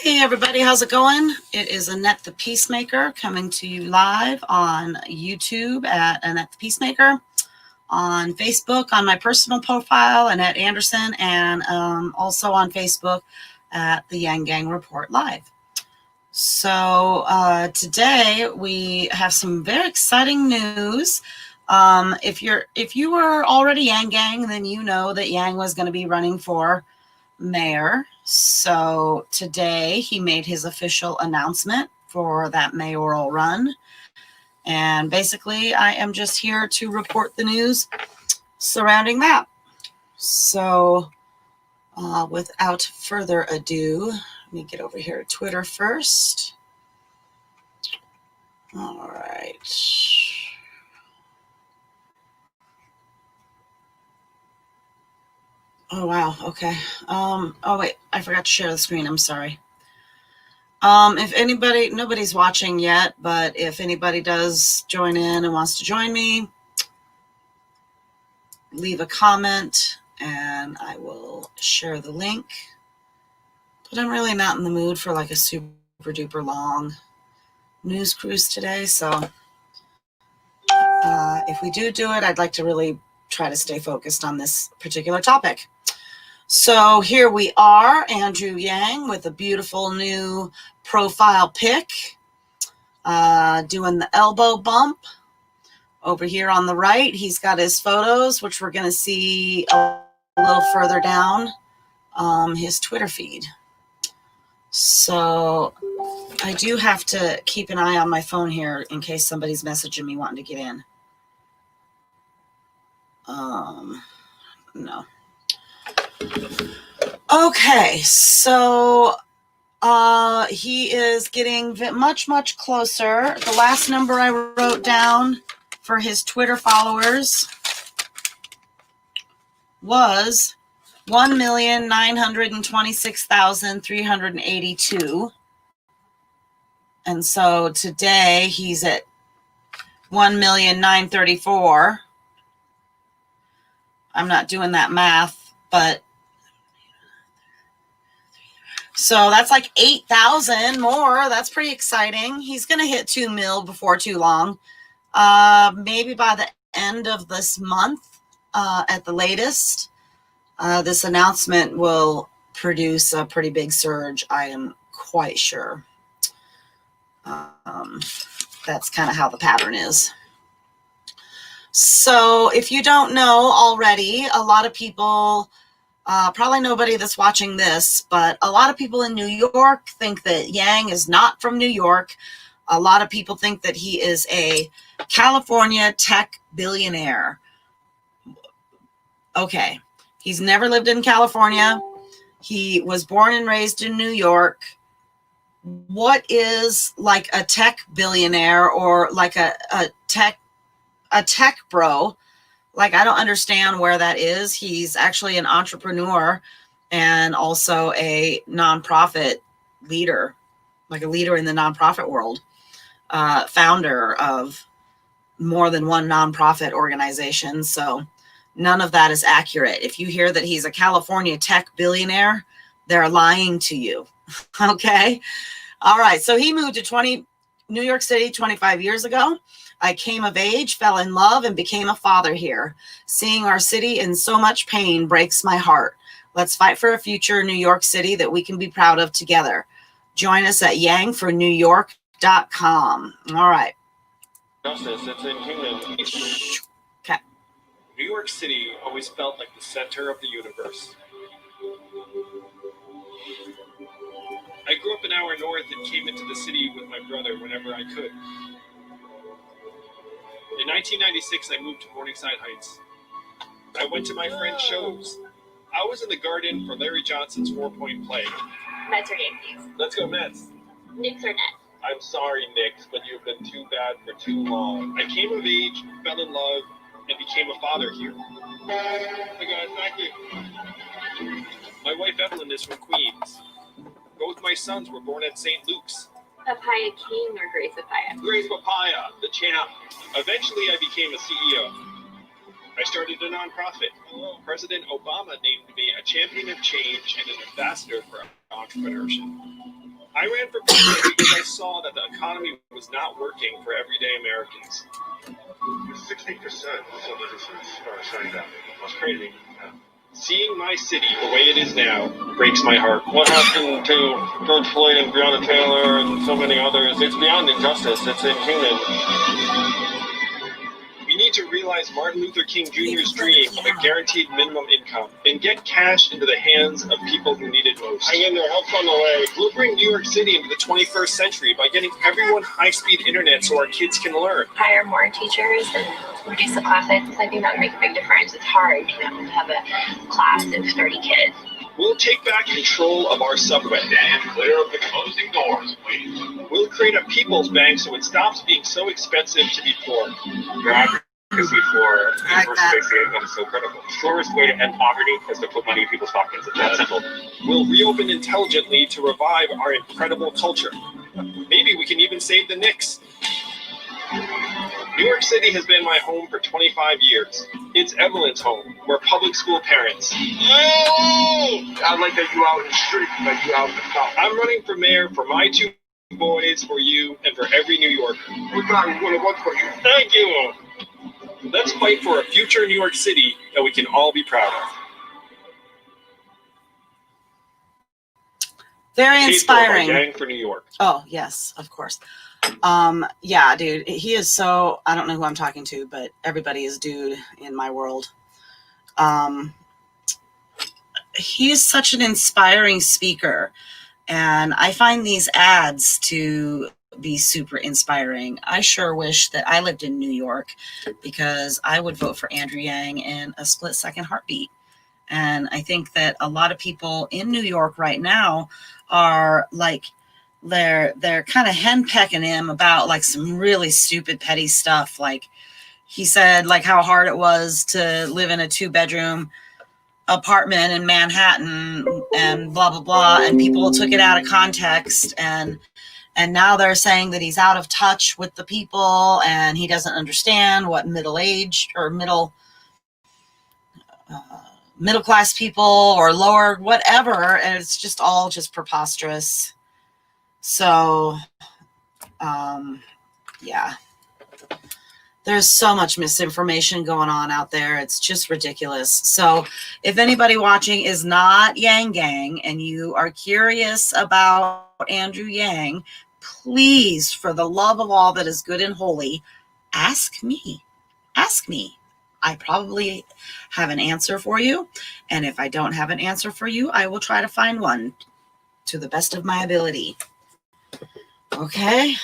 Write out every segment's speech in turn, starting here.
Hey everybody, how's it going? It is Annette the Peacemaker coming to you live on YouTube at Annette the Peacemaker, on Facebook on my personal profile, Annette Anderson, and also on Facebook at the Yang Gang Report Live. So today we have some very exciting news. If you were already Yang Gang, then you know that Yang was going to be running for mayor. So today he made his official announcement for that mayoral run. And basically, I am just here to report the news surrounding that. So without further ado, let me get over here to Twitter first. All right. Oh, wow. Okay. Oh, wait. I forgot to share the screen. I'm sorry. If anybody, nobody's watching yet, but if anybody does join in and wants to join me, leave a comment and I will share the link. But I'm really not in the mood for like a super duper long news cruise today. So if we do it, I'd like to really try to stay focused on this particular topic. So here we are, Andrew Yang with a beautiful new profile pic, doing the elbow bump. Over here on the right, he's got his photos, which we're going to see a little further down his Twitter feed. So I do have to keep an eye on my phone here in case somebody's messaging me wanting to get in. No. Okay, so he is getting much closer. The last number I wrote down for his Twitter followers was 1,926,382. And so today he's at 1,934,000. I'm not doing that math, but so that's like 8,000 more. That's pretty exciting. He's going to hit 2 mil before too long. Maybe by the end of this month, at the latest, this announcement will produce a pretty big surge. I am quite sure. That's kind of how the pattern is. So if you don't know already, a lot of people, probably nobody that's watching this, but a lot of people in New York think that Yang is not from New York. A lot of people think that he is a California tech billionaire. Okay, he's never lived in California. He was born and raised in New York. What is like a tech billionaire or like a tech bro? Like, I don't understand where that is. He's actually an entrepreneur and also a nonprofit leader, like a leader in the nonprofit world, founder of more than one nonprofit organization. So none of that is accurate. If you hear that he's a California tech billionaire, they're lying to you. Okay. All right. So he moved to New York City 25 years ago. I came of age, fell in love, and became a father here. Seeing our city in so much pain breaks my heart. Let's fight for a future New York City that we can be proud of together. Join us at yangfornewyork.com. All right. Justice, it's in Kingdom. Okay. New York City always felt like the center of the universe. I grew up an hour north and came into the city with my brother whenever I could. In 1996, I moved to Morningside Heights. I went to my friend's shows. I was in the garden for Larry Johnson's 4-point play. Mets or Yankees? Let's go Mets. Knicks or Nets? I'm sorry, Knicks, but you've been too bad for too long. I came of age, fell in love, and became a father here. Hey guys, thank you. My wife Evelyn is from Queens. Both my sons were born at St. Luke's. Papaya King or Grace Papaya? Grace Papaya, the champ. Eventually, I became a CEO. I started a nonprofit. President Obama named me a champion of change and an ambassador for entrepreneurship. I ran for president because I saw that the economy was not working for everyday Americans. 60% of citizens are saying that. That's crazy. Seeing my city the way it is now breaks my heart. What happened to George Floyd and Breonna Taylor and so many others? It's beyond injustice. It's inhuman. We need to realize Martin Luther King Jr.'s dream of a guaranteed minimum income and get cash into the hands of people who need it most. Hang in there, help's on the way. We'll bring New York City into the 21st century by getting everyone high-speed internet so our kids can learn. Hire more teachers and reduce the class sizes. I think that would make a big difference. It's hard, to have a class of 30 kids. We'll take back control of our subway. And clear up the closing doors, please. We'll create a people's bank so it stops being so expensive to be poor. Bureaucracy for like that. basic income is so critical. The surest way to end poverty is to put money in people's pockets. It's that simple. We'll reopen intelligently to revive our incredible culture. Maybe we can even save the Knicks. New York City has been my home for 25 years. It's Evelyn's home. We're public school parents. I like that you out in the street, like you out in the top. I'm running for mayor for my two boys, for you, and for every New Yorker. We thought we would have worked for you. Thank you. Let's fight for a future New York City that we can all be proud of. Very Paid for by inspiring. Gang for New York. Oh, yes, of course. Yeah, dude, he is so, I don't know who I'm talking to, but everybody is dude in my world. He is such an inspiring speaker, and I find these ads to be super inspiring. I sure wish that I lived in New York, because I would vote for Andrew Yang in a split-second heartbeat. And I think that a lot of people in New York right now are like, they're kind of henpecking him about like some really stupid petty stuff. Like he said, like how hard it was to live in a 2-bedroom apartment in Manhattan and blah, blah, blah. And people took it out of context. And now they're saying that he's out of touch with the people and he doesn't understand what middle-aged or middle class people or lower, whatever. And it's just all just preposterous. So, yeah, there's so much misinformation going on out there. It's just ridiculous. So if anybody watching is not Yang Gang and you are curious about Andrew Yang, please, for the love of all that is good and holy, ask me. Ask me. I probably have an answer for you. And if I don't have an answer for you, I will try to find one to the best of my ability. Okay.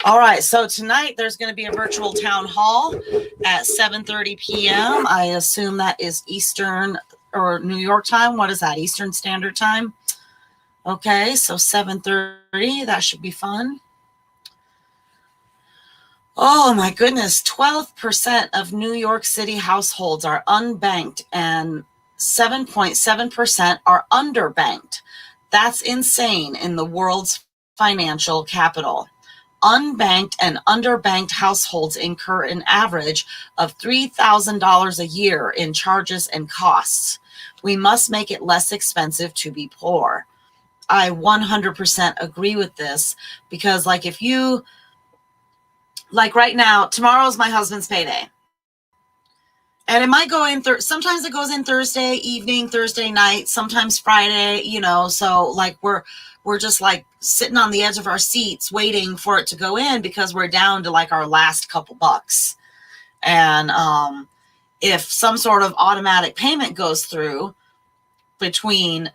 All right. So tonight there's going to be a virtual town hall at 7:30 p.m. I assume that is Eastern or New York time. What is that? Eastern Standard Time. Okay. So 7:30. That should be fun. Oh my goodness. 12% of New York City households are unbanked and 7.7% are underbanked. That's insane in the world's financial capital. Unbanked and underbanked households incur an average of $3,000 a year in charges and costs. We must make it less expensive to be poor. I 100% agree with this, because like if you, like right now, tomorrow's my husband's payday. And it might go in, sometimes it goes in Thursday evening, Thursday night, sometimes Friday, so like we're just like sitting on the edge of our seats waiting for it to go in because we're down to like our last couple bucks. And if some sort of automatic payment goes through between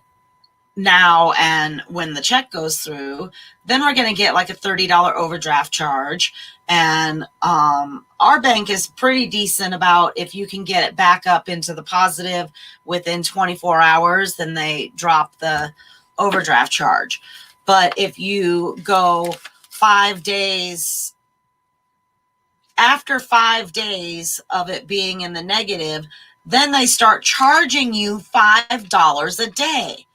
now and when the check goes through, then we're going to get like a $30 overdraft charge. And our bank is pretty decent about if you can get it back up into the positive within 24 hours, then they drop the overdraft charge. But if you go 5 days, after 5 days of it being in the negative, then they start charging you $5 a day.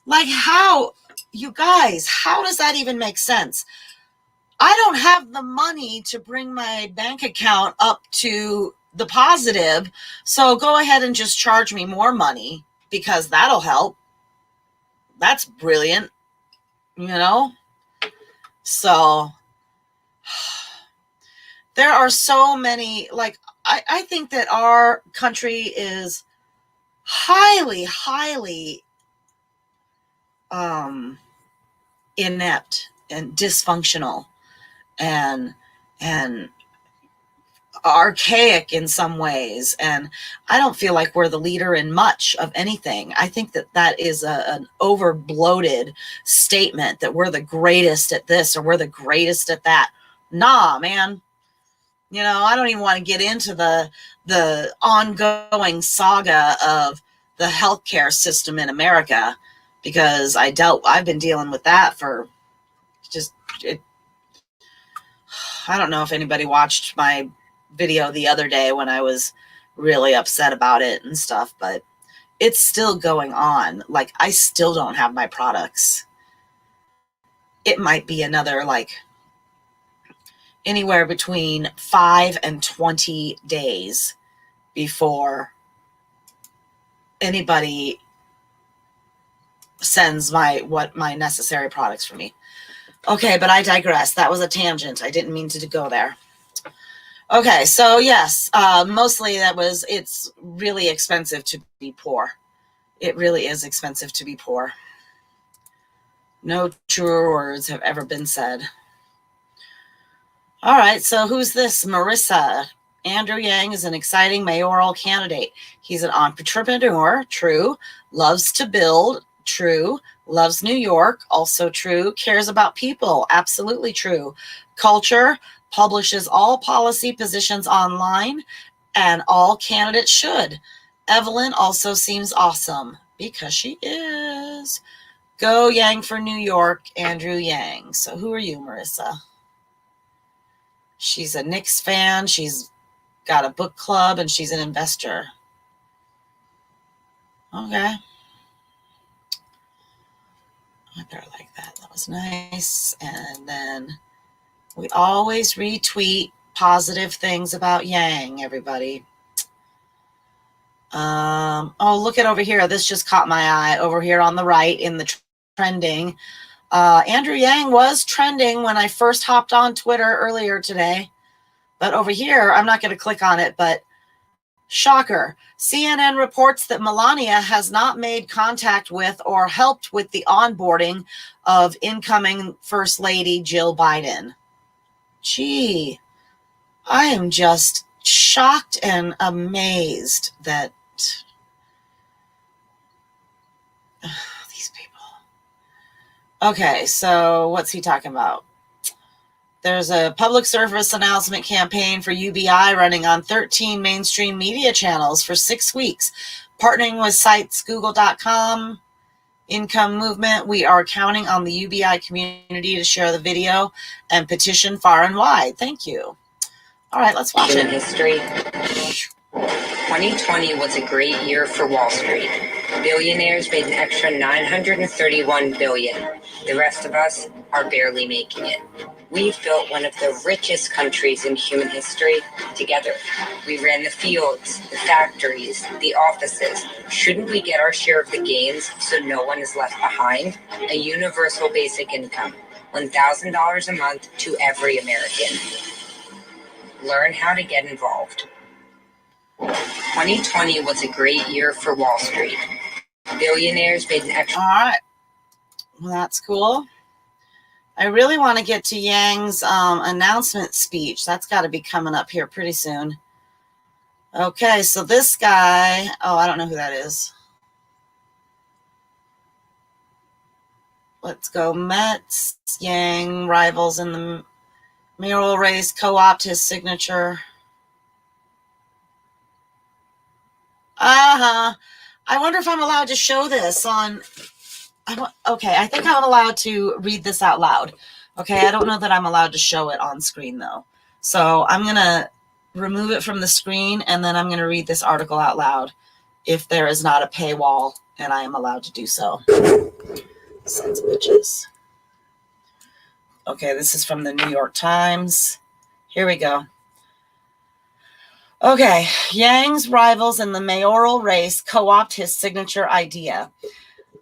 Like how, you guys, how does that even make sense? I don't have the money to bring my bank account up to the positive. So go ahead and just charge me more money because that'll help. That's brilliant. you know? So there are so many, like, I think that our country is highly, highly inept and dysfunctional and archaic in some ways, and I don't feel like we're the leader in much of anything. I think that that is an over bloated statement that we're the greatest at this or we're the greatest at that. Nah, man. You know, I don't even want to get into the ongoing saga of the healthcare system in America, because I've been dealing with that for just it. I don't know if anybody watched my video the other day when I was really upset about it and stuff, but it's still going on. Like, I still don't have my products. It might be another, like, anywhere between 5 and 20 days before anybody sends my necessary products for me. Okay, but I digress. That was a tangent. I didn't mean to go there. Okay, so yes, mostly it's really expensive to be poor. It really is expensive to be poor. No truer words have ever been said. All right, so who's this? Marissa. Andrew Yang is an exciting mayoral candidate. He's an entrepreneur, true. Loves to build, true. Loves New York, also true. Cares about people, absolutely true. Culture, publishes all policy positions online, and all candidates should. Evelyn also seems awesome, because she is. Go Yang for New York, Andrew Yang. So who are you, Marissa? She's a Knicks fan. She's got a book club, and she's an investor. Okay. I better like that. That was nice. And then we always retweet positive things about Yang, everybody. Oh, look at over here. This just caught my eye. Over here on the right in the trending. Andrew Yang was trending when I first hopped on Twitter earlier today. But over here, I'm not going to click on it, but shocker. CNN reports that Melania has not made contact with or helped with the onboarding of incoming First Lady Jill Biden. Gee, I am just shocked and amazed that these people. Okay, so what's he talking about? There's a public service announcement campaign for UBI running on 13 mainstream media channels for 6 weeks, partnering with sites Google.com, Income Movement. We are counting on the UBI community to share the video and petition far and wide. Thank you. All right, let's watch it. History. 2020 was a great year for Wall Street. Billionaires made an extra $931 billion. The rest of us are barely making it. We've built one of the richest countries in human history together. We ran the fields, the factories, the offices. Shouldn't we get our share of the gains so no one is left behind? A universal basic income, $1,000 a month to every American. Learn how to get involved. 2020 was a great year for Wall Street. Billionaires made an extra... All right. Well, that's cool. I really want to get to Yang's announcement speech. That's got to be coming up here pretty soon. Okay, so this guy... Oh, I don't know who that is. Let's go Mets. Yang rivals in the mayoral race. Co-opt his signature. I wonder if I'm allowed to show this on... Okay, I think I'm allowed to read this out loud. Okay, I don't know that I'm allowed to show it on screen, though. So I'm going to remove it from the screen, and then I'm going to read this article out loud if there is not a paywall, and I am allowed to do so. Sons of bitches. Okay, this is from the New York Times. Here we go. Okay, Yang's rivals in the mayoral race co-opt his signature idea.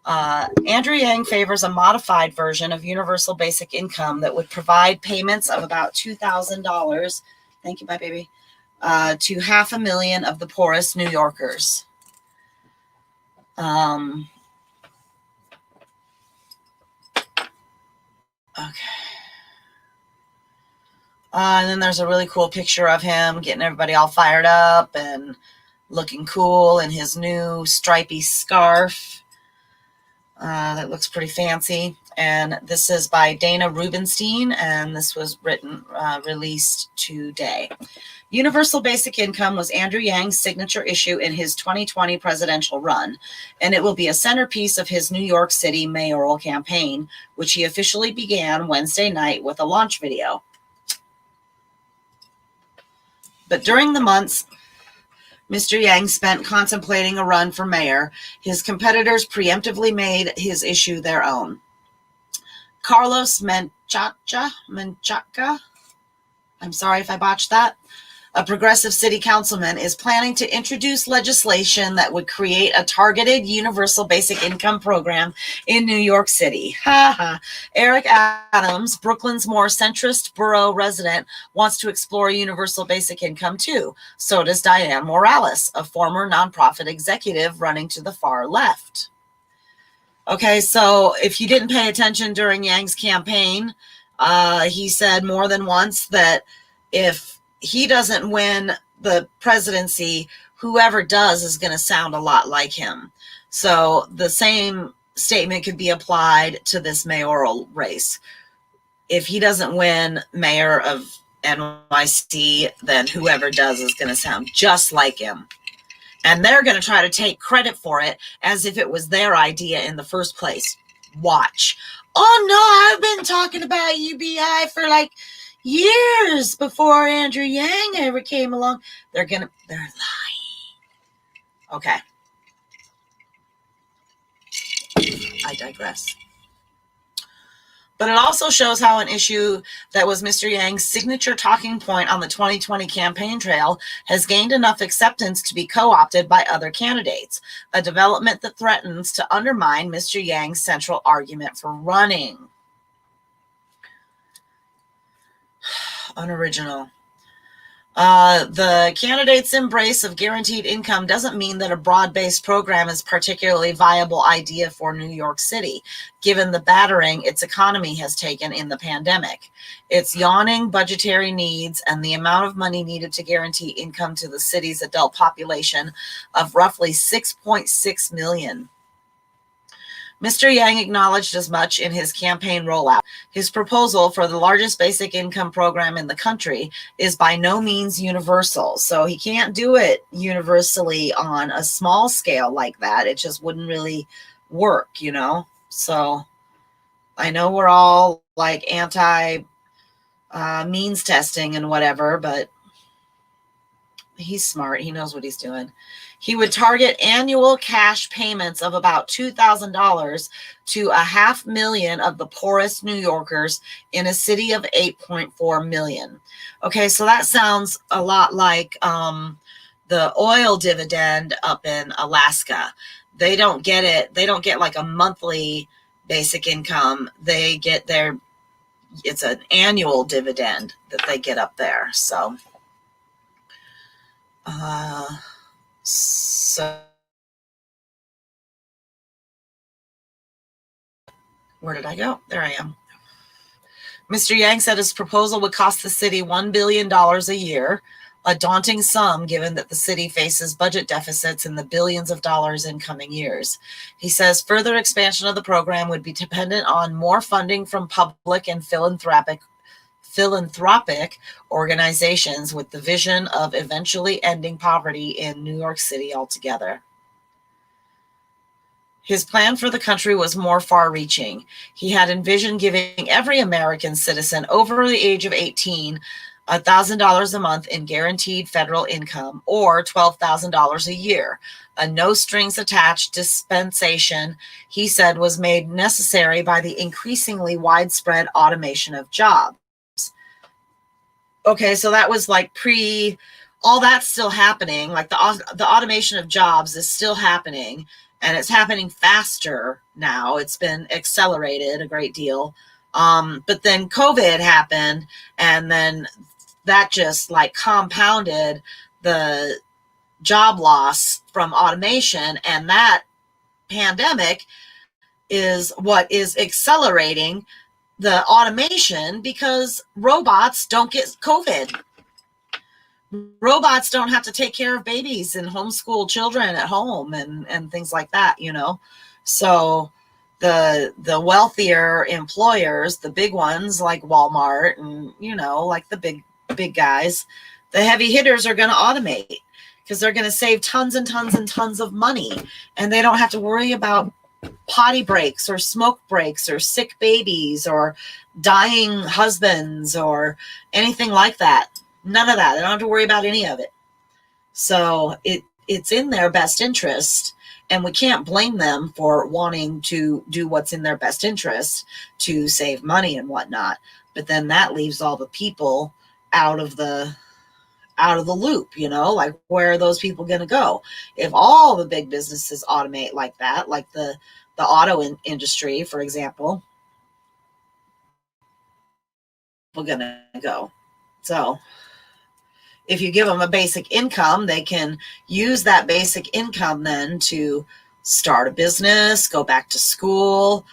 Andrew Yang favors a modified version of universal basic income that would provide payments of about $2,000. Thank you, my baby. To 500,000 of the poorest New Yorkers. Okay. And then there's a really cool picture of him getting everybody all fired up and looking cool in his new stripy scarf. That looks pretty fancy. And this is by Dana Rubenstein, and this was released today. Universal Basic Income was Andrew Yang's signature issue in his 2020 presidential run, and it will be a centerpiece of his New York City mayoral campaign, which he officially began Wednesday night with a launch video. But during the months Mr. Yang spent contemplating a run for mayor, his competitors preemptively made his issue their own. Carlos Menchaca, I'm sorry if I botched that, a progressive city councilman, is planning to introduce legislation that would create a targeted universal basic income program in New York City. Eric Adams, Brooklyn's more centrist borough resident, wants to explore universal basic income too. So does Diane Morales, a former nonprofit executive running to the far left. Okay, so if you didn't pay attention during Yang's campaign, he said more than once that if he doesn't win the presidency, whoever does is going to sound a lot like him. So the same statement could be applied to this mayoral race. If he doesn't win mayor of NYC, then whoever does is going to sound just like him. And they're going to try to take credit for it as if it was their idea in the first place. Watch. Oh no, I've been talking about UBI for like years before Andrew Yang ever came along. They're lying. Okay. I digress. But it also shows how an issue that was Mr. Yang's signature talking point on the 2020 campaign trail has gained enough acceptance to be co-opted by other candidates, a development that threatens to undermine Mr. Yang's central argument for running. Unoriginal. The candidate's embrace of guaranteed income doesn't mean that a broad-based program is a particularly viable idea for New York City, given the battering its economy has taken in the pandemic, its yawning budgetary needs, and the amount of money needed to guarantee income to the city's adult population of roughly 6.6 million. Mr. Yang acknowledged as much in his campaign rollout. His proposal for the largest basic income program in the country is by no means universal, so he can't do it universally on a small scale like that. It just wouldn't really work, you know? So I know we're all like anti means testing and whatever, but he's smart. He knows what he's doing. He would target annual cash payments of about $2,000 to 500,000 of the poorest New Yorkers in a city of 8.4 million. Okay, so that sounds a lot like the oil dividend up in Alaska. They don't get it. They don't get like a monthly basic income. They get it's an annual dividend that they get up there. So where did I go? There I am. Mr. Yang said his proposal would cost the city $1 billion a year, a daunting sum given that the city faces budget deficits in the billions of dollars in coming years. He says further expansion of the program would be dependent on more funding from public and philanthropic organizations with the vision of eventually ending poverty in New York City altogether. His plan for the country was more far-reaching. He had envisioned giving every American citizen over the age of 18 $1,000 a month in guaranteed federal income, or $12,000 a year. A no-strings-attached dispensation, he said, was made necessary by the increasingly widespread automation of jobs. Okay, so that was like all that's still happening. Like the automation of jobs is still happening. and it's happening faster now. It's been accelerated a great deal. But then COVID happened, and then that just like compounded the job loss from automation, and that pandemic is what is accelerating the automation because robots don't get COVID. Robots don't have to take care of babies and homeschool children at home and things like that, you know. So the wealthier employers, the big ones like Walmart and, you know, like the big guys, the heavy hitters are going to automate because they're going to save tons and tons and tons of money, and they don't have to worry about potty breaks or smoke breaks or sick babies or dying husbands or anything like that. None of that. They don't have to worry about any of it. So it's in their best interest, and we can't blame them for wanting to do what's in their best interest to save money and whatnot. But then that leaves all the people out of the loop, you know, like where are those people going to go? If all the big businesses automate like that, like the auto industry, for example, we're going to go. So if you give them a basic income, they can use that basic income then to start a business, go back to school,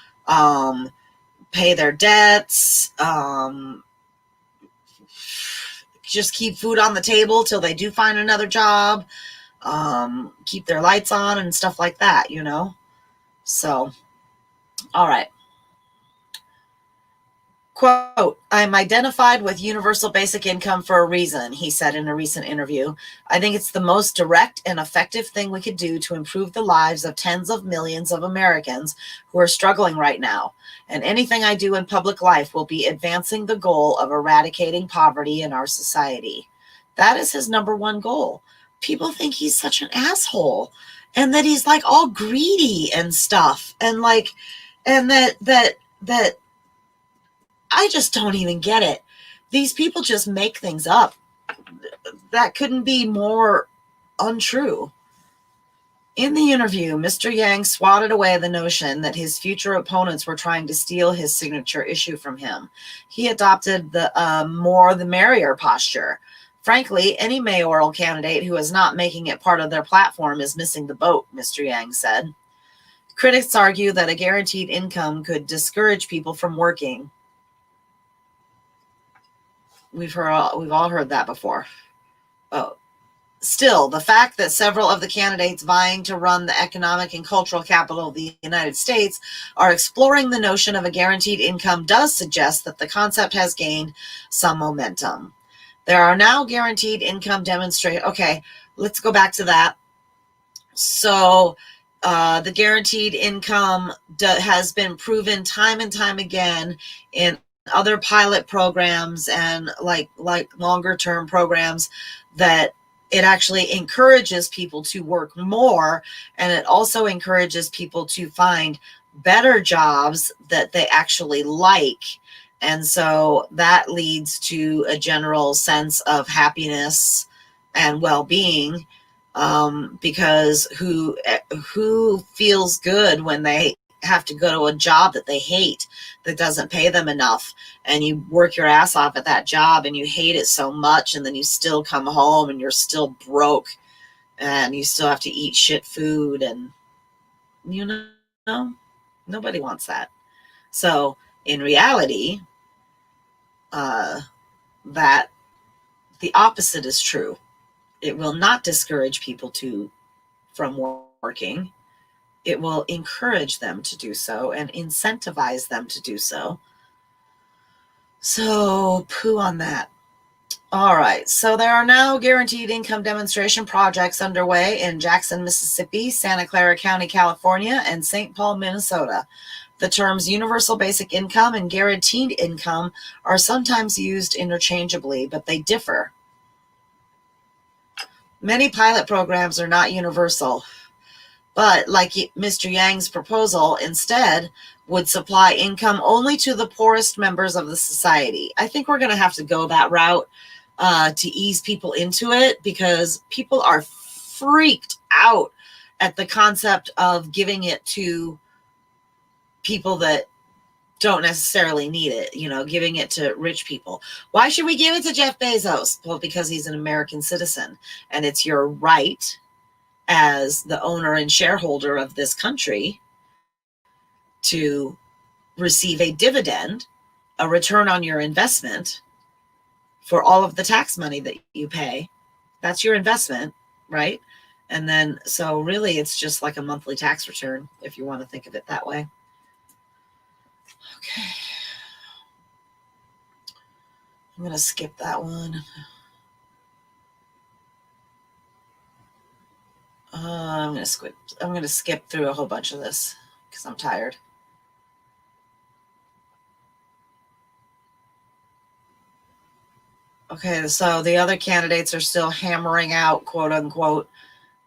pay their debts, just keep food on the table till they do find another job, keep their lights on and stuff like that, you know? So, all right. Quote, I'm identified with universal basic income for a reason, he said in a recent interview. I think it's the most direct and effective thing we could do to improve the lives of tens of millions of Americans who are struggling right now. And anything I do in public life will be advancing the goal of eradicating poverty in our society. That is his number one goal. People think he's such an asshole and that he's like all greedy and stuff. And like, and that I just don't even get it. These people just make things up. That couldn't be more untrue. In the interview, Mr. Yang swatted away the notion that his future opponents were trying to steal his signature issue from him. He adopted the more the merrier posture. Frankly, any mayoral candidate who is not making it part of their platform is missing the boat, Mr. Yang said. Critics argue that a guaranteed income could discourage people from working. We've all heard that before. Oh, still, the fact that several of the candidates vying to run the economic and cultural capital of the United States are exploring the notion of a guaranteed income does suggest that the concept has gained some momentum. There are now guaranteed income demonstrate. Okay, let's go back to that. So the guaranteed income has been proven time and time again in other pilot programs and like longer term programs that it actually encourages people to work more, and it also encourages people to find better jobs that they actually like. And so that leads to a general sense of happiness and well-being, because who feels good when they have to go to a job that they hate, that doesn't pay them enough, and you work your ass off at that job and you hate it so much, and then you still come home and you're still broke and you still have to eat shit food, and you know, nobody wants that. So in reality, that the opposite is true. It will not discourage people from working. It will encourage them to do so and incentivize them to do so. So, poo on that. All right. So there are now guaranteed income demonstration projects underway in Jackson, Mississippi, Santa Clara County, California, and St. Paul, Minnesota. The terms universal basic income and guaranteed income are sometimes used interchangeably, but they differ. Many pilot programs are not universal, but like Mr. Yang's proposal, instead would supply income only to the poorest members of the society. I think we're going to have to go that route to ease people into it, because people are freaked out at the concept of giving it to people that don't necessarily need it, giving it to rich people. Why should we give it to Jeff Bezos? Well, because he's an American citizen, and it's your right as the owner and shareholder of this country to receive a dividend, a return on your investment for all of the tax money that you pay. That's your investment, right? And then, so really it's just like a monthly tax return, if you want to think of it that way. Okay. I'm going to skip that one. I'm going to skip through a whole bunch of this because I'm tired. Okay, so the other candidates are still hammering out, quote unquote,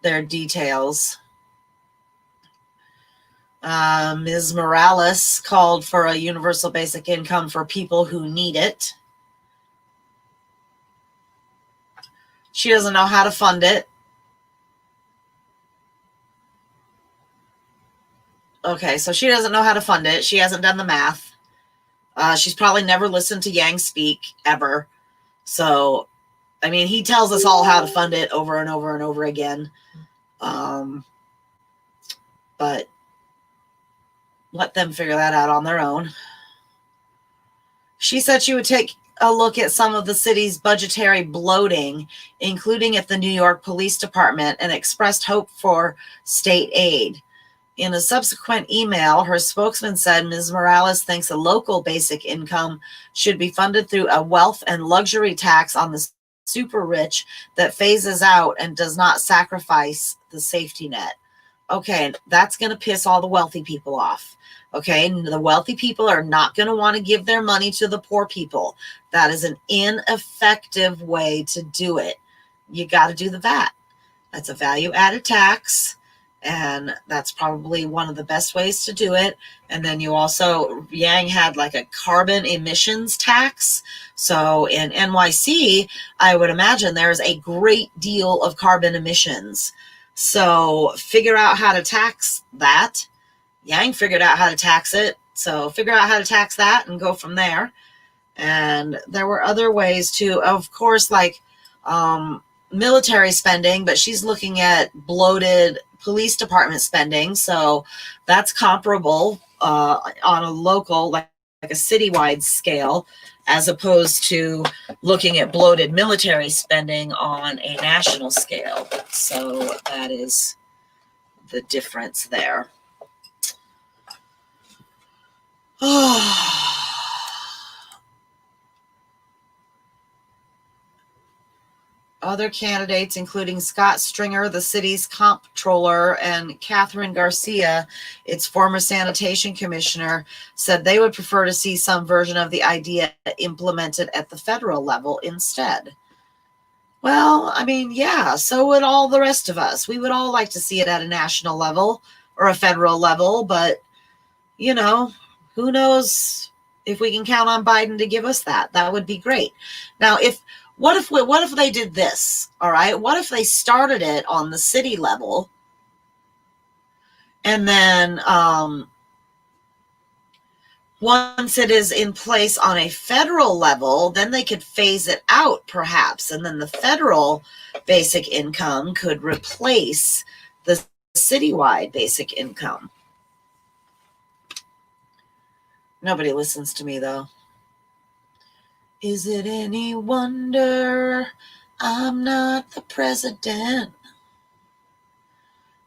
their details. Ms. Morales called for a universal basic income for people who need it. She doesn't know how to fund it. Okay, so she doesn't know how to fund it. She hasn't done the math. She's probably never listened to Yang speak ever. So, I mean, he tells us all how to fund it over and over and over again. But let them figure that out on their own. She said she would take a look at some of the city's budgetary bloating, including at the New York Police Department, and expressed hope for state aid. In a subsequent email, her spokesman said Ms. Morales thinks a local basic income should be funded through a wealth and luxury tax on the super rich that phases out and does not sacrifice the safety net. Okay, that's going to piss all the wealthy people off. Okay, the wealthy people are not going to want to give their money to the poor people. That is an ineffective way to do it. You got to do the VAT. That's a value-added tax, and that's probably one of the best ways to do it. And then you also, Yang had like a carbon emissions tax. So in NYC, I would imagine there's a great deal of carbon emissions. So figure out how to tax that. Yang figured out how to tax it. So figure out how to tax that and go from there. And there were other ways too, of course, like military spending, but she's looking at bloated police department spending. So that's comparable on a local, like a citywide scale, as opposed to looking at bloated military spending on a national scale. So that is the difference there. Other candidates, including Scott Stringer, the city's comptroller, and Catherine Garcia, its former sanitation commissioner, said they would prefer to see some version of the idea implemented at the federal level instead. Well, I mean, yeah, so would all the rest of us. We would all like to see it at a national level or a federal level, but, you know, who knows if we can count on Biden to give us that. That would be great. Now, what if they did this? All right. What if they started it on the city level, and then once it is in place on a federal level, then they could phase it out perhaps, and then the federal basic income could replace the citywide basic income. Nobody listens to me though. Is it any wonder I'm not the president?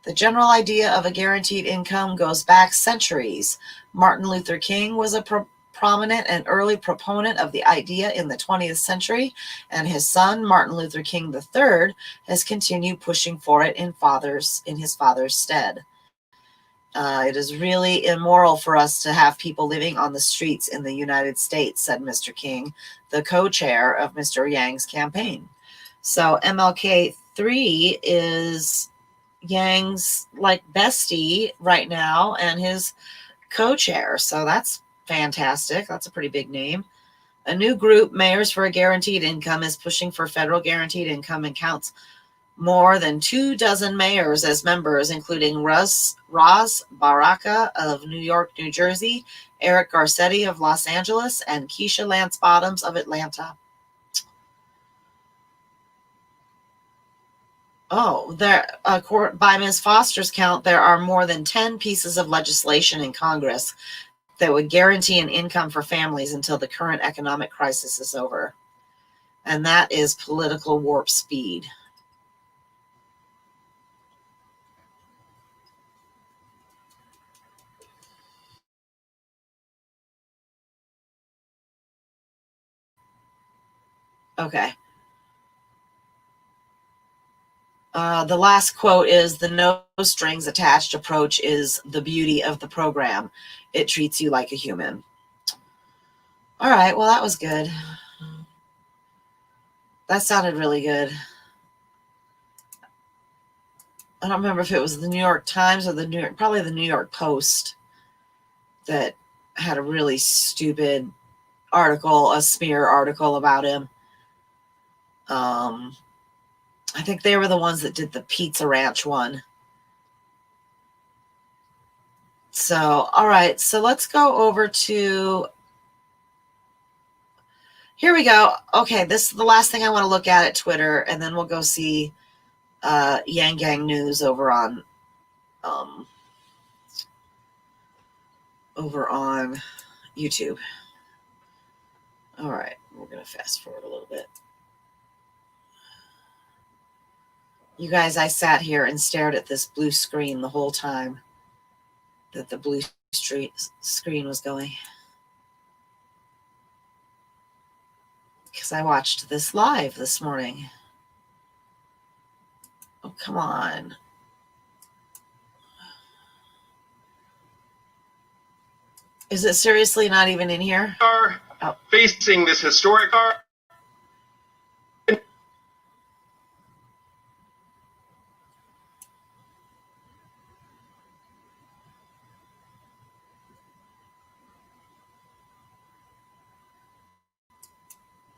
The general idea of a guaranteed income goes back centuries. Martin Luther King was a prominent and early proponent of the idea in the 20th century, and his son, Martin Luther King III, has continued pushing for it in his father's stead. It is really immoral for us to have people living on the streets in the United States, said Mr. King, the co-chair of Mr. Yang's campaign. So MLK3 is Yang's like bestie right now and his co-chair. So that's fantastic. That's a pretty big name. A new group, Mayors for a Guaranteed Income, is pushing for federal guaranteed income and counts more than 24 mayors as members, including Ras Baraka of New York, New Jersey, Eric Garcetti of Los Angeles, and Keisha Lance Bottoms of Atlanta. Oh, by Ms. Foster's count, there are more than 10 pieces of legislation in Congress that would guarantee an income for families until the current economic crisis is over. And that is political warp speed. Okay. The last quote is, "The no strings attached approach is the beauty of the program. It treats you like a human." All right, well, that was good. That sounded really good. I don't remember if it was the New York Times or probably the New York Post that had a really stupid article, a smear article about him. I think they were the ones that did the Pizza Ranch one. So, all right, so let's go over to, here we go. Okay, this is the last thing I want to look at Twitter, and then we'll go see Yang Gang News over on YouTube. All right, we're going to fast forward a little bit. You guys, I sat here and stared at this blue screen the whole time that the blue screen was going. Because I watched this live this morning. Oh, come on. Is it seriously not even in here? Facing this historic car.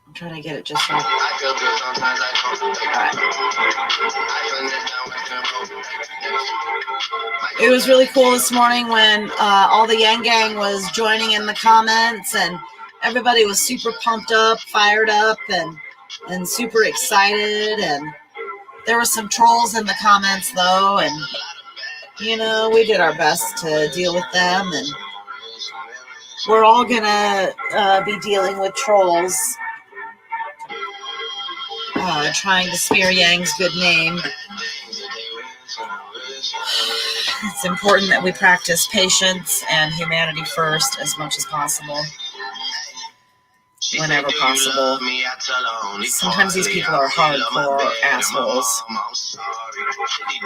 I'm trying to get it just right. Right. It was really cool this morning when all the Yang Gang was joining in the comments, and everybody was super pumped up, fired up, and super excited. And there were some trolls in the comments, though, and, you know, we did our best to deal with them, and we're all going to be dealing with trolls trying to smear Yang's good name. It's important that we practice patience and humanity first as much as possible, whenever possible. Sometimes these people are hardcore assholes,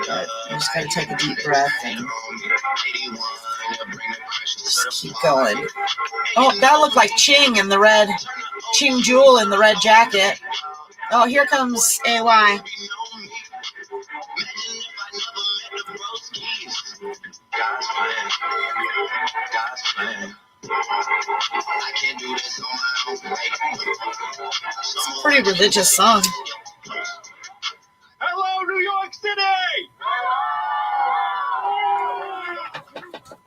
but you just gotta take a deep breath and just keep going. Oh, that looked like Ching Jewel in the red jacket. Oh, here comes AY. It's a pretty religious song. Hello, New York City!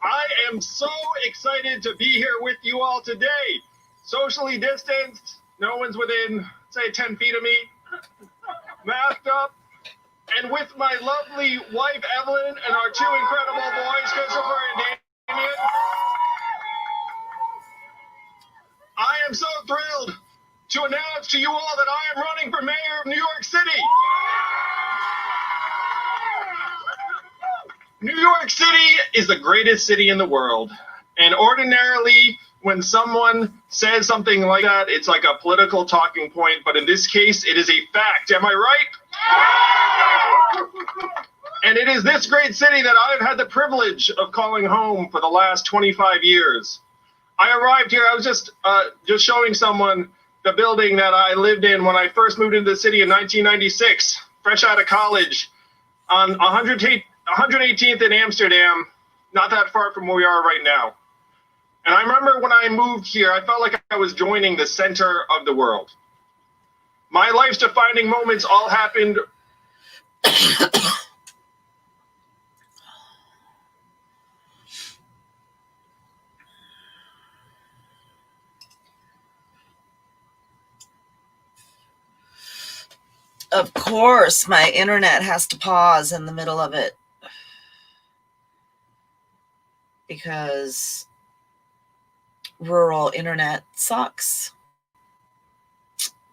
I am so excited to be here with you all today. Socially distanced, no one's within, say, 10 feet of me, masked up, and with my lovely wife, Evelyn, and our two incredible boys, Christopher and Damien. I am so thrilled to announce to you all that I am running for mayor of New York City. New York City is the greatest city in the world. And ordinarily, when someone says something like that, it's like a political talking point. But in this case, it is a fact. Am I right? And it is this great city that I've had the privilege of calling home for the last 25 years. I arrived here, I was just showing someone the building that I lived in when I first moved into the city in 1996, fresh out of college, on 118th in Amsterdam, not that far from where we are right now. And I remember when I moved here, I felt like I was joining the center of the world. My life's defining moments all happened Of course, my internet has to pause in the middle of it because rural internet sucks.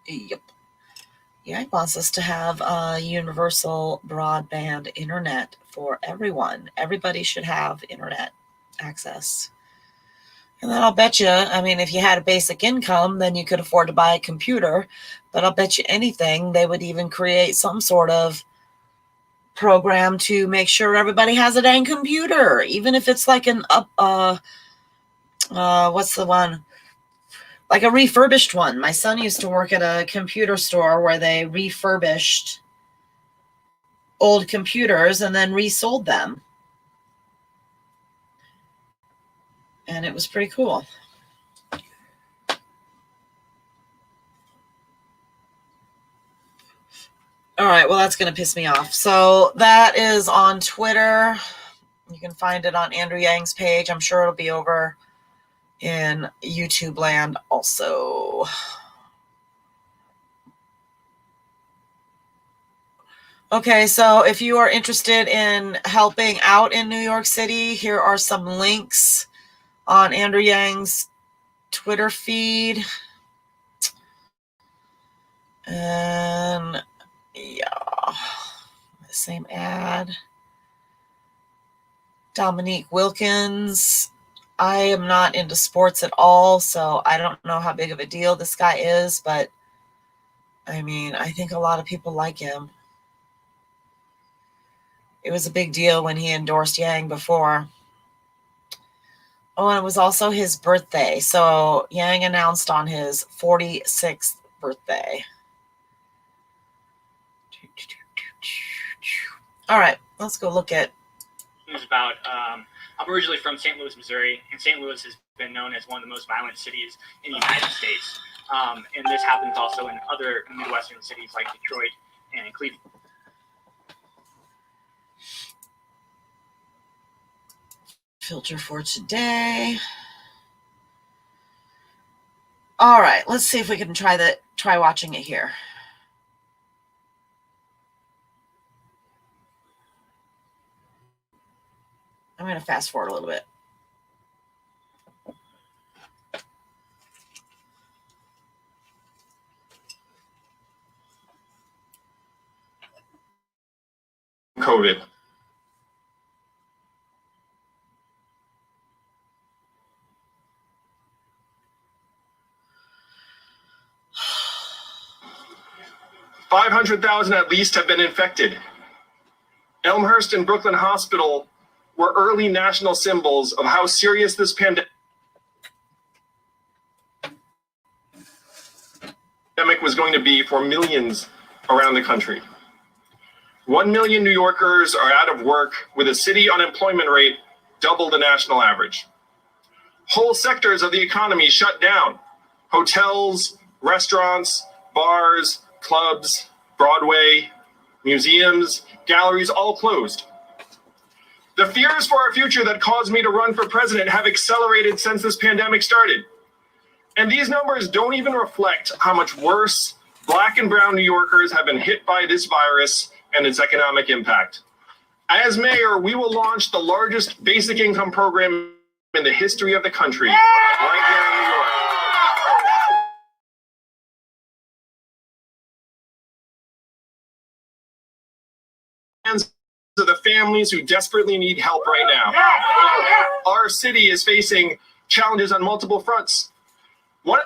Yep. Yeah, it wants us to have universal broadband internet for everyone. Everybody should have internet access. And then I'll bet you, I mean, if you had a basic income, then you could afford to buy a computer. But I'll bet you anything, they would even create some sort of program to make sure everybody has a dang computer, even if it's like an what's the one? Like a refurbished one. My son used to work at a computer store where they refurbished old computers and then resold them. And it was pretty cool. All right, well, that's going to piss me off. So that is on Twitter. You can find it on Andrew Yang's page. I'm sure it'll be over in YouTube land also. Okay, so if you are interested in helping out in New York City, here are some links on Andrew Yang's Twitter feed. And yeah, the same ad. Dominique Wilkins. I am not into sports at all, so I don't know how big of a deal this guy is, but I mean, I think a lot of people like him. It was a big deal when he endorsed Yang before. Oh, and it was also his birthday. So Yang announced on his 46th birthday. All right, let's go look at. News about. I'm originally from St. Louis, Missouri, and St. Louis has been known as one of the most violent cities in the United States. And this happens also in other Midwestern cities like Detroit and Cleveland. Filter for today. All right, let's see if we can try watching it here. I'm going to fast forward a little bit. COVID. $500,000 at least have been infected. Elmhurst and Brooklyn Hospital were early national symbols of how serious this pandemic was going to be for millions around the country. 1 million New Yorkers are out of work, with a city unemployment rate double the national average. Whole sectors of the economy shut down. Hotels, restaurants, bars, clubs, Broadway, museums, galleries, all closed. The fears for our future that caused me to run for president have accelerated since this pandemic started. And these numbers don't even reflect how much worse Black and brown New Yorkers have been hit by this virus and its economic impact. As mayor, we will launch the largest basic income program in the history of the country right here in New York. To the families who desperately need help right now. Our city is facing challenges on multiple fronts. One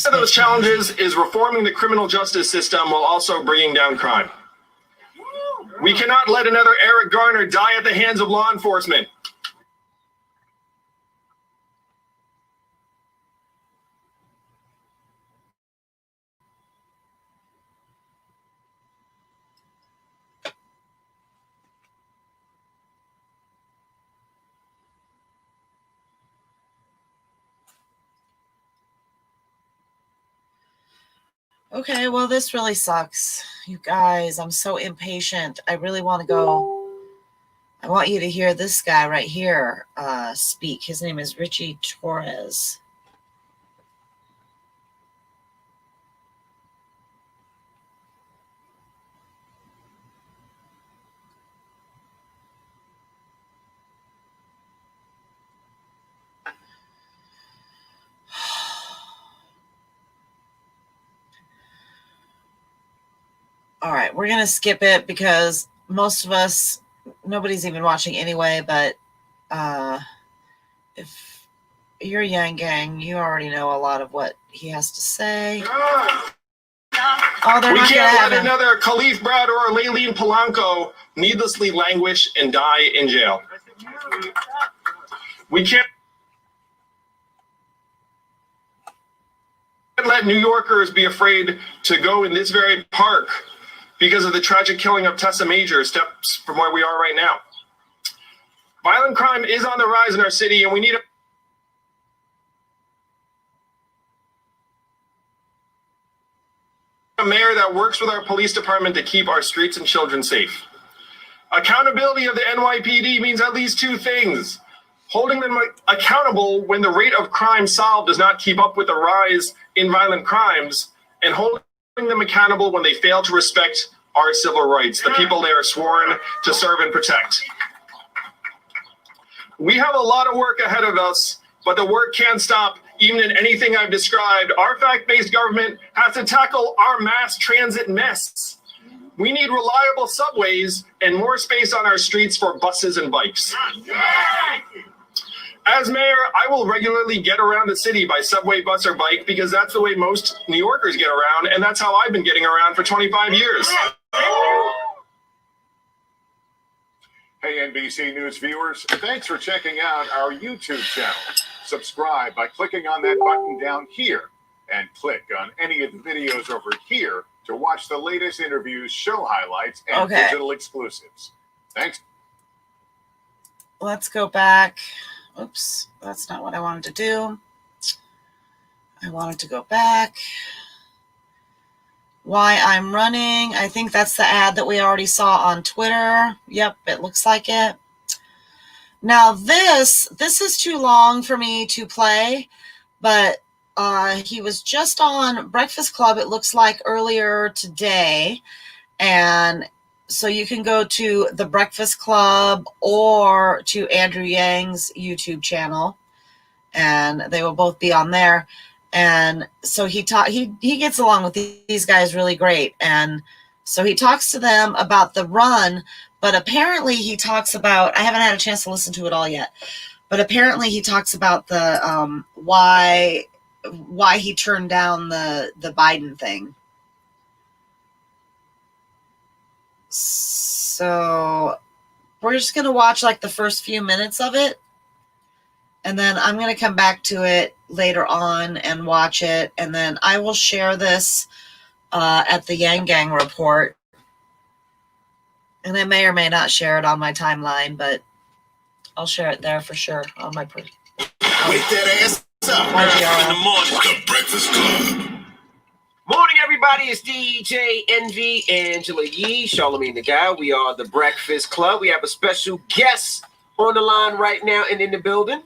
of those challenges is reforming the criminal justice system while also bringing down crime. We cannot let another Eric Garner die at the hands of law enforcement. Okay, well, this really sucks. You guys, I'm so impatient. I really want to go. I want you to hear this guy right here speak. His name is Richie Torres. All right, we're going to skip it because most of us, nobody's even watching anyway, but if you're Yang Gang, you already know a lot of what he has to say. Oh, they're We not can't gonna have let him. another Khalif Brad or Layleen Polanco needlessly languish and die in jail. We can't let New Yorkers be afraid to go in this very park because of the tragic killing of Tessa Major, steps from where we are right now. Violent crime is on the rise in our city, and we need a mayor that works with our police department to keep our streets and children safe. Accountability of the NYPD means at least two things. Holding them accountable when the rate of crime solved does not keep up with the rise in violent crimes, and holding them accountable when they fail to respect our civil rights, the people they are sworn to serve and protect. We have a lot of work ahead of us, but the work can't stop even in anything I've described. Our fact-based government has to tackle our mass transit mess. We need reliable subways and more space on our streets for buses and bikes. As mayor, I will regularly get around the city by subway, bus, or bike because that's the way most New Yorkers get around, and that's how I've been getting around for 25 years. Hey, NBC News viewers, thanks for checking out our YouTube channel. Subscribe by clicking on that button down here and click on any of the videos over here to watch the latest interviews, show highlights, and digital exclusives. Thanks. Let's go back. Oops, that's not what I wanted to do. I wanted to go back. Why I'm running. I think that's the ad that we already saw on Twitter. Yep, it looks like it. Now this is too long for me to play, but he was just on Breakfast Club, it looks like, earlier today. And so you can go to the Breakfast Club or to Andrew Yang's YouTube channel, and they will both be on there. And so he gets along with these guys really great. And so he talks to them about the run, but apparently he talks about, I haven't had a chance to listen to it all yet, but apparently he talks about the why he turned down the Biden thing. So we're just going to watch like the first few minutes of it. And then I'm going to come back to it later on and watch it. And then I will share this at the Yang Gang report. And I may or may not share it on my timeline, but I'll share it there for sure on my Wake that ass up. in the morning. The Breakfast Club. Morning, everybody. It's DJ Envy, Angela Yee, Charlamagne the Guy. We are the Breakfast Club. We have a special guest on the line right now and in the building.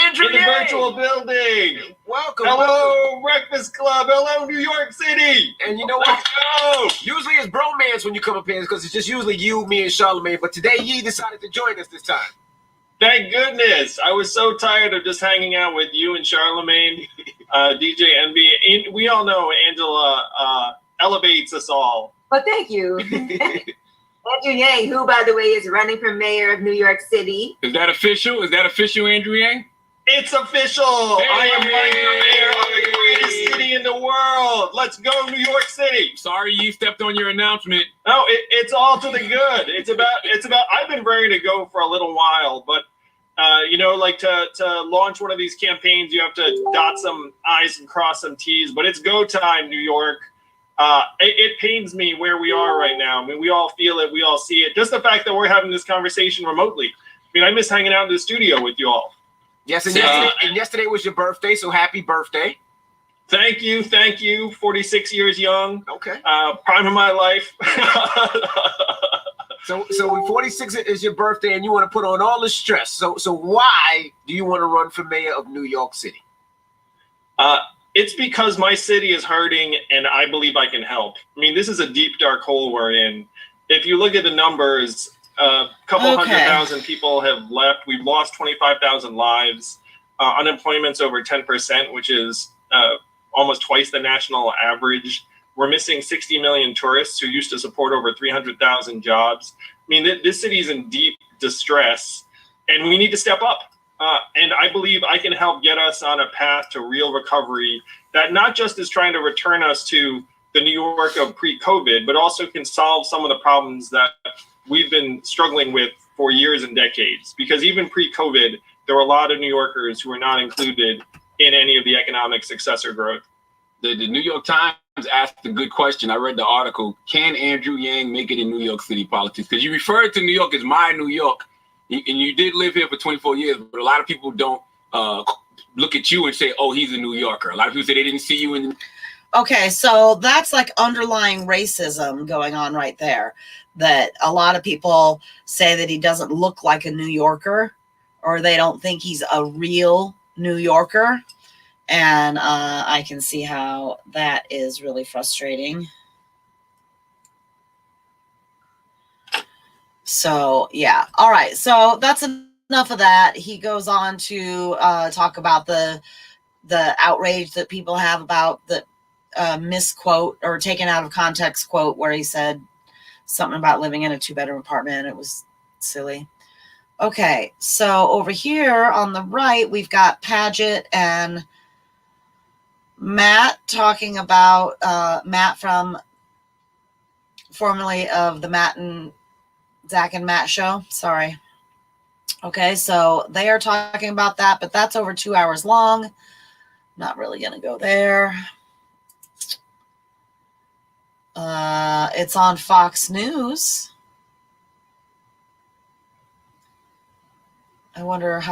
Andrew In the virtual building. Welcome. Hello, Breakfast Club. Hello, New York City. And you know what? Usually it's bromance when you come up here because it's just usually you, me, and Charlamagne. But today, Yee decided to join us this time. Thank goodness. I was so tired of just hanging out with you and Charlamagne, DJ Envy. We all know Angela elevates us all. Well, thank you. Andrew Yang, who, by the way, is running for mayor of New York City. Is that official? Is that official, Andrew Yang? It's official. I am running for mayor of the greatest city in the world. Let's go, New York City. Sorry you stepped on your announcement. No, it's all to the good. It's about. I've been ready to go for a little while, but like to launch one of these campaigns, you have to dot some I's and cross some T's. But it's go time, New York. It pains me where we are right now. I mean, we all feel it. We all see it. Just the fact that we're having this conversation remotely. I mean, I miss hanging out in the studio with you all. Yes, and yesterday was your birthday, so happy birthday. Thank you. 46 years young. Okay. Prime of my life. So 46 is your birthday, and you want to put on all the stress. So why do you want to run for mayor of New York City? It's because my city is hurting, and I believe I can help. I mean, this is a deep, dark hole we're in. If you look at the numbers, a couple 100,000 people have left. We've lost 25,000 lives. Unemployment's over 10%, which is almost twice the national average. We're missing 60 million tourists who used to support over 300,000 jobs. I mean, this city's in deep distress, and we need to step up. And I believe I can help get us on a path to real recovery that not just is trying to return us to the New York of pre-COVID, but also can solve some of the problems that we've been struggling with for years and decades. Because even pre-COVID, there were a lot of New Yorkers who were not included in any of the economic success or growth. The New York Times asked a good question. I read the article. Can Andrew Yang make it in New York City politics? Because you referred to New York as my New York, and you did live here for 24 years, but a lot of people don't look at you and say, oh, he's a New Yorker. A lot of people say they didn't see you in. Okay, so that's like underlying racism going on right there. That a lot of people say that he doesn't look like a New Yorker, or they don't think he's a real New Yorker. And I can see how that is really frustrating. So, yeah. All right. So that's enough of that. He goes on to talk about the outrage that people have about the misquote or taken out of context quote where he said something about living in a 2-bedroom apartment. It was silly. Okay. So over here on the right, we've got Paget and Matt talking about Matt from formerly of the Zach and Matt show. Sorry. Okay, so they are talking about that, but that's over 2 hours long. Not really going to go there. It's on Fox News. I wonder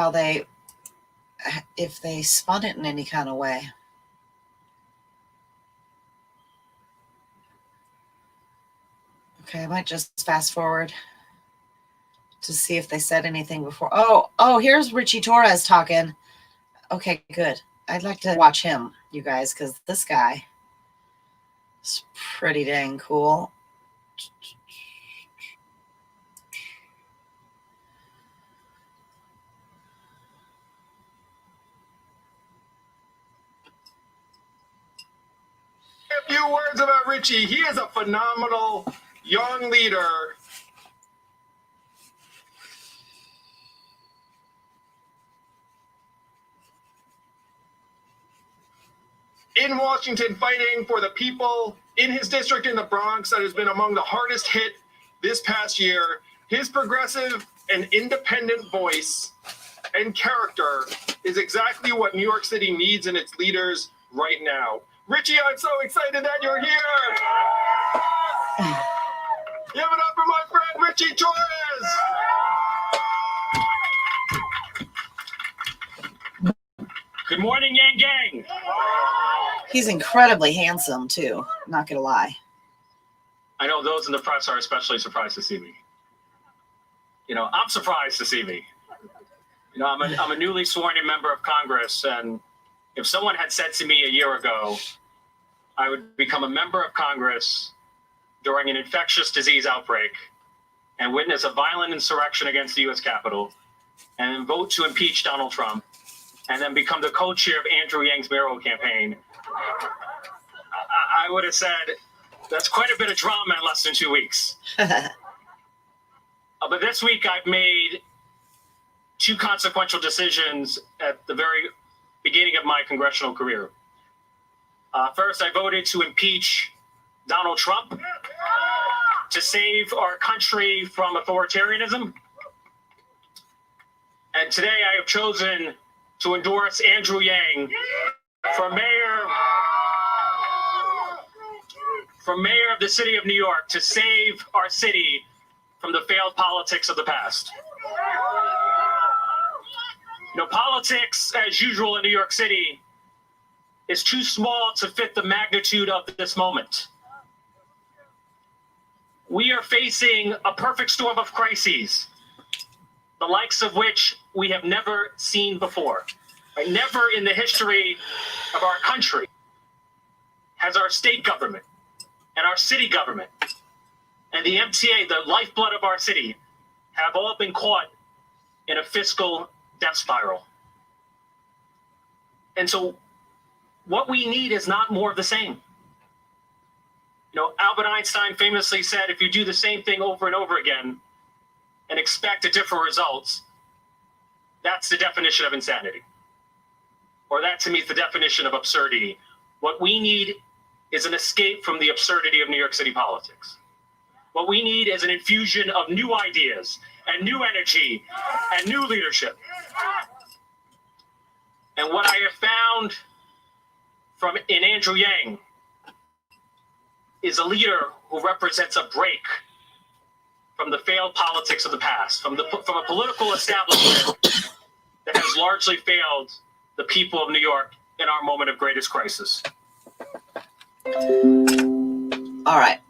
if they spun it in any kind of way. Okay, I might just fast forward to see if they said anything before. Oh, here's Richie Torres talking. Okay, good. I'd like to watch him, you guys, because this guy is pretty dang cool. A few words about Richie. He is a phenomenal young leader. In Washington, fighting for the people in his district in the Bronx that has been among the hardest hit this past year. His progressive and independent voice and character is exactly what New York City needs in its leaders right now. Richie, I'm so excited that you're here. Give it up for my friend Richie Torres. Good morning, Yang Gang. He's incredibly handsome, too. Not going to lie. I know those in the press are especially surprised to see me. I'm surprised to see me. I'm a newly sworn in member of Congress, and if someone had said to me a year ago, I would become a member of Congress during an infectious disease outbreak and witness a violent insurrection against the U.S. Capitol and vote to impeach Donald Trump and then become the co-chair of Andrew Yang's mayoral campaign, I would have said, that's quite a bit of drama in less than 2 weeks. But this week I've made 2 consequential decisions at the very beginning of my congressional career. First, I voted to impeach Donald Trump to save our country from authoritarianism. And today I have chosen to endorse Andrew Yang for mayor of the city of New York to save our city from the failed politics of the past. You know, politics, as usual in New York City, is too small to fit the magnitude of this moment. We are facing a perfect storm of crises, the likes of which we have never seen before. Right? Never in the history of our country has our state government and our city government and the MTA, the lifeblood of our city, have all been caught in a fiscal death spiral. And so what we need is not more of the same. You know, Albert Einstein famously said, if you do the same thing over and over again and expect a different results, that's the definition of insanity. Or that to me is the definition of absurdity. What we need is an escape from the absurdity of New York City politics. What we need is an infusion of new ideas and new energy and new leadership. And what I have found in Andrew Yang is a leader who represents a break from the failed politics of the past, from a political establishment that has largely failed the people of New York in our moment of greatest crisis. All right.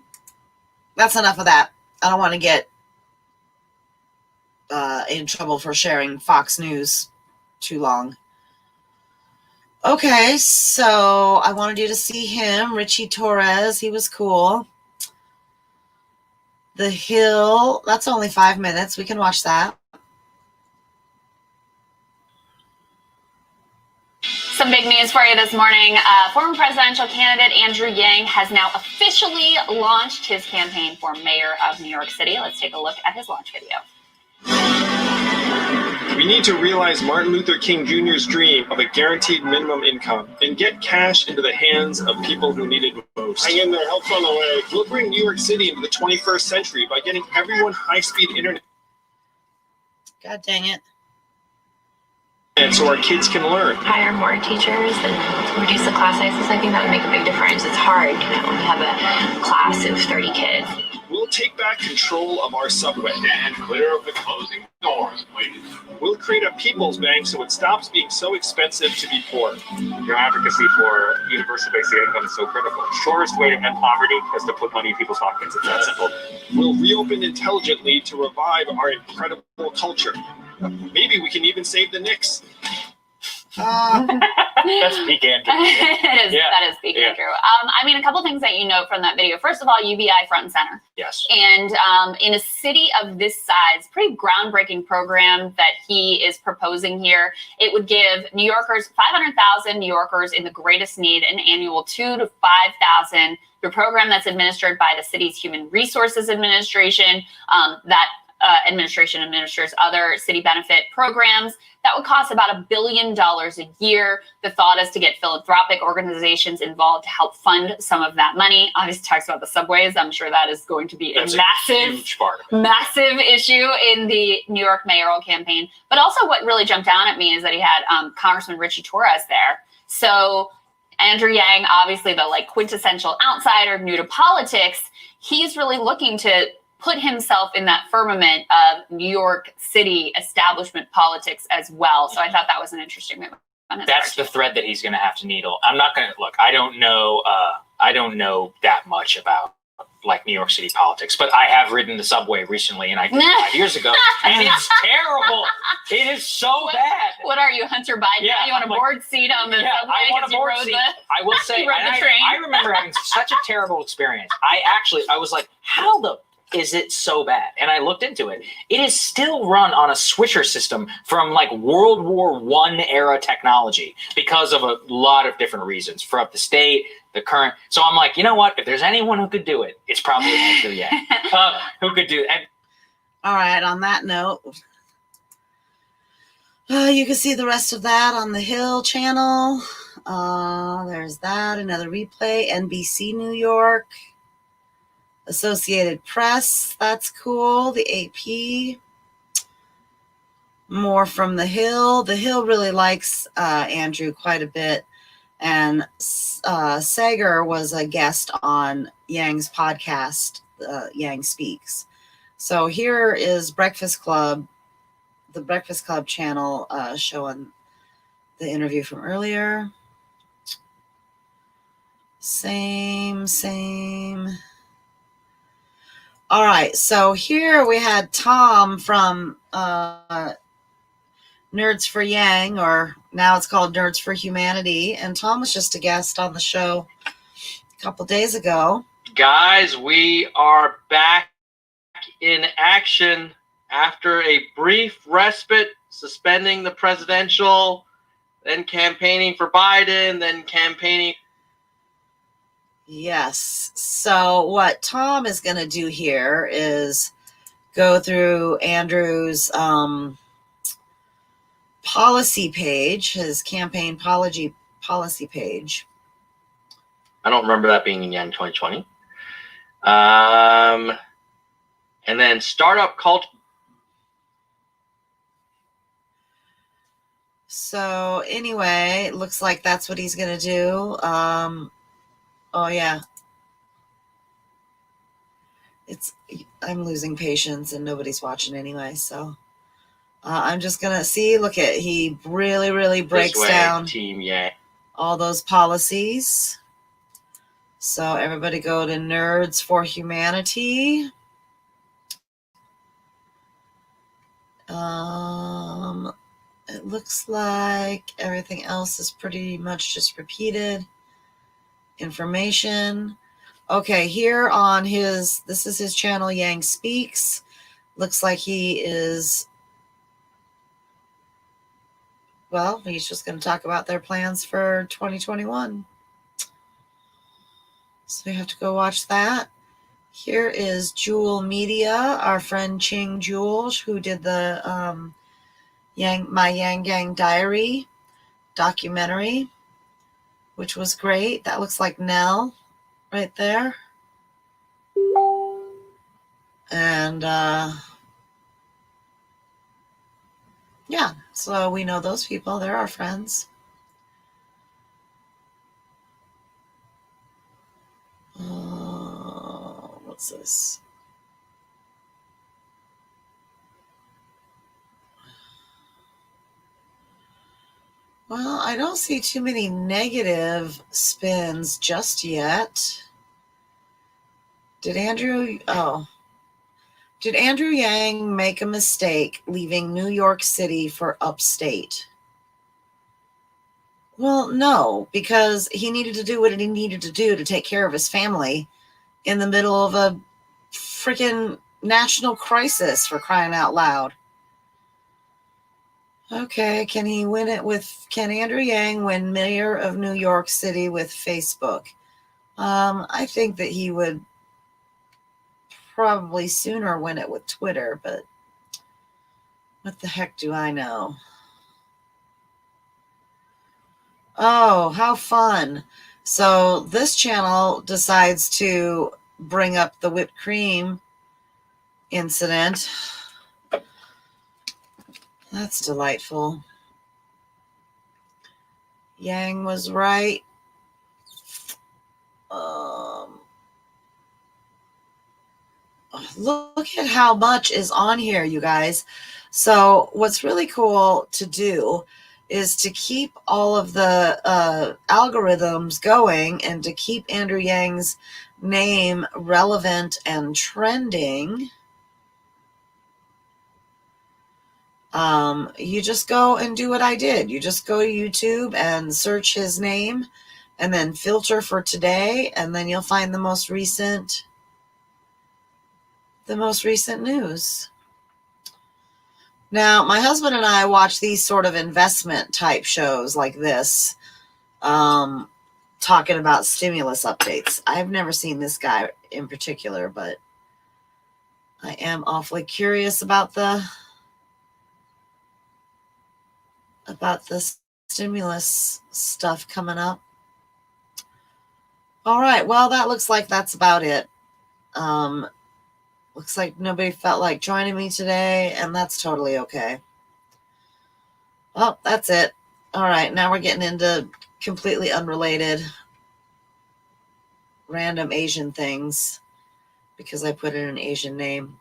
That's enough of that. I don't want to get in trouble for sharing Fox News too long. Okay, so I wanted you to see him, Richie Torres. He was cool. The Hill, that's only 5 minutes. We can watch that. Some big news for you this morning. Former presidential candidate Andrew Yang has now officially launched his campaign for mayor of New York City. Let's take a look at his launch video. We need to realize Martin Luther King Jr.'s dream of a guaranteed minimum income and get cash into the hands of people who need it most. Hang in there, help's on the way. We'll bring New York City into the 21st century by getting everyone high-speed internet. God dang it. And so our kids can learn. Hire more teachers and reduce the class sizes. I think that would make a big difference. It's hard, you know, when you have a class of 30 kids. We'll take back control of our subway. And clear of the closing doors, please. We'll create a people's bank so it stops being so expensive to be poor. Your advocacy for universal basic income is so critical. Shortest way to end poverty is to put money in people's pockets. It's that simple. We'll reopen intelligently to revive our incredible culture. Maybe we can even save the Knicks. That's peak Andrew. It is. Yeah. That is peak Andrew. I mean, a couple things that you note from that video. First of all, UBI front and center. Yes. And in a city of this size, pretty groundbreaking program that he is proposing here. It would give New Yorkers, 500,000 New Yorkers in the greatest need, an annual $2,000 to $5,000. The program that's administered by the city's Human Resources Administration. That administration administers other city benefit programs that would cost about $1 billion a year. The thought is to get philanthropic organizations involved to help fund some of that money. Obviously talks about the subways. I'm sure that is going to be That's a massive, huge part of it. massive issue in the New York mayoral campaign. But also what really jumped down at me is that he had Congressman Richie Torres there. So Andrew Yang, obviously the like quintessential outsider, new to politics, he's really looking to put himself in that firmament of New York City establishment politics as well. So I thought that was an interesting move. That's the thread that he's going to have to needle. I'm not going to look. I don't know that much about like New York City politics, but I have ridden the subway recently, and I did 5 years ago, and it's terrible. It is so bad. What are you, Hunter Biden? Yeah, You want a board seat on the subway? I want a board seat. I will say, you rode the train. I remember having such a terrible experience. I was like, how the is it so bad? And I looked into it. It is still run on a switcher system from like World War I era technology because of a lot of different reasons for the state, the current. So I'm like, you know what? If there's anyone who could do it, it's probably Andrew Yang. Who could do it. And all right, on that note, you can see the rest of that on the Hill channel. There's that. Another replay. NBC New York. Associated Press. That's cool. The AP. More from The Hill. The Hill really likes Andrew quite a bit. And Sager was a guest on Yang's podcast, Yang Speaks. So here is Breakfast Club, the Breakfast Club channel showing the interview from earlier. Same. All right, so here we had Tom from Nerds for Yang, or now it's called Nerds for Humanity. And Tom was just a guest on the show a couple days ago. Guys, we are back in action after a brief respite, suspending the presidential, then campaigning for Biden, then campaigning. Yes. So what Tom is going to do here is go through Andrew's policy page, his campaign policy page. I don't remember that being in Yang 2020. And then startup cult. So anyway, it looks like that's what he's going to do. Oh yeah. I'm losing patience and nobody's watching anyway, so I'm just gonna see. Look at, he really breaks down Team Yang. all those policies. So everybody go to Nerds for Humanity. It looks like everything else is pretty much just repeated information. Okay, here on this is his channel, Yang Speaks. Looks like he is, well, he's just going to talk about their plans for 2021. So you have to go watch that. Here is Jewel Media, our friend Ching Jewel, who did the My Yang Gang Diary documentary, which was great. That looks like Nell right there. And yeah, so we know those people. They're our friends. What's this? Well, I don't see too many negative spins just yet. Did Andrew Yang make a mistake leaving New York City for upstate? Well, no, because he needed to do what he needed to do to take care of his family in the middle of a freaking national crisis, for crying out loud. Okay, can Andrew Yang win mayor of New York City with Facebook? I think that he would probably sooner win it with Twitter, but what the heck do I know? Oh, how fun. So this channel decides to bring up the whipped cream incident. That's delightful. Yang was right. Look at how much is on here, you guys. So what's really cool to do is to keep all of the algorithms going and to keep Andrew Yang's name relevant and trending. You just go and do what I did. You just go to YouTube and search his name and then filter for today, and then you'll find the most recent news. Now, my husband and I watch these sort of investment type shows like this, talking about stimulus updates. I've never seen this guy in particular, but I am awfully curious about this stimulus stuff coming up. All right, well, that looks like that's about it. Looks like nobody felt like joining me today, and that's totally okay. Well, that's it. All right, now we're getting into completely unrelated random Asian things because I put in an Asian name.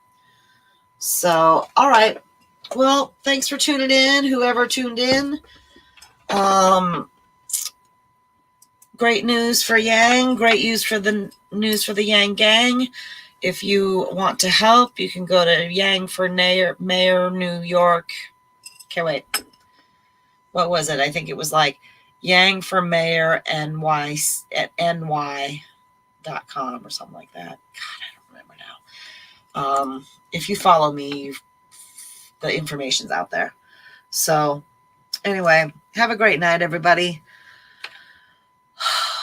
So, all right. Well, thanks for tuning in, whoever tuned in. Great news for Yang. Great news for the Yang gang. If you want to help, you can go to Yang for Mayor New York. Okay, wait. What was it? I think it was like Yang for Mayor NY at ny.com or something like that. God, I don't remember now. If you follow me, the information's out there. So anyway, have a great night, everybody.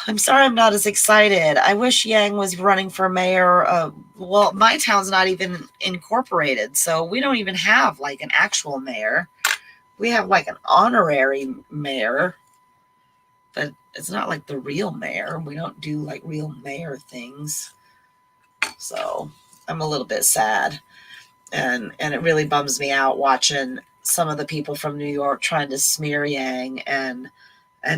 I'm sorry I'm not as excited. I wish Yang was running for mayor. Well, my town's not even incorporated, so we don't even have like an actual mayor. We have like an honorary mayor, but it's not like the real mayor. We don't do like real mayor things. So I'm a little bit sad. And it really bums me out watching some of the people from New York trying to smear Yang and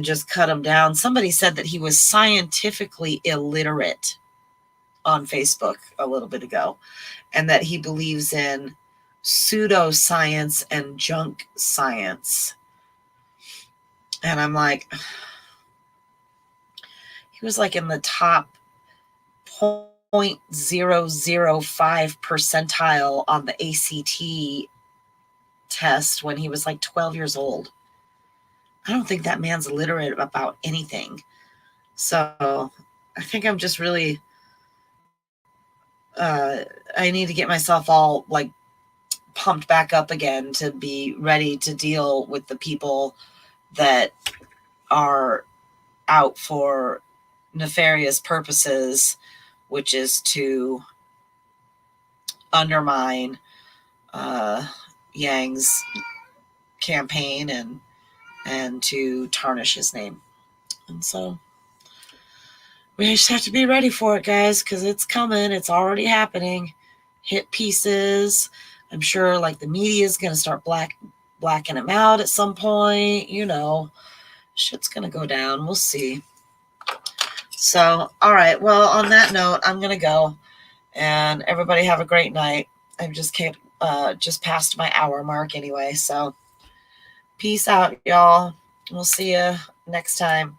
just cut him down. Somebody said that he was scientifically illiterate on Facebook a little bit ago, and that he believes in pseudoscience and junk science. And I'm like, he was like in the top 0.005 percentile on the ACT test when he was like 12 years old. I don't think that man's literate about anything. So I think I'm just really, I need to get myself all like pumped back up again to be ready to deal with the people that are out for nefarious purposes, which is to undermine Yang's campaign and to tarnish his name. And so we just have to be ready for it, guys, because it's coming. It's already happening. Hit pieces. I'm sure like the media is going to start blacking him out at some point. You know, shit's going to go down. We'll see. So, all right. Well, on that note, I'm going to go. And everybody have a great night. I've just passed my hour mark anyway. So peace out, y'all. We'll see you next time.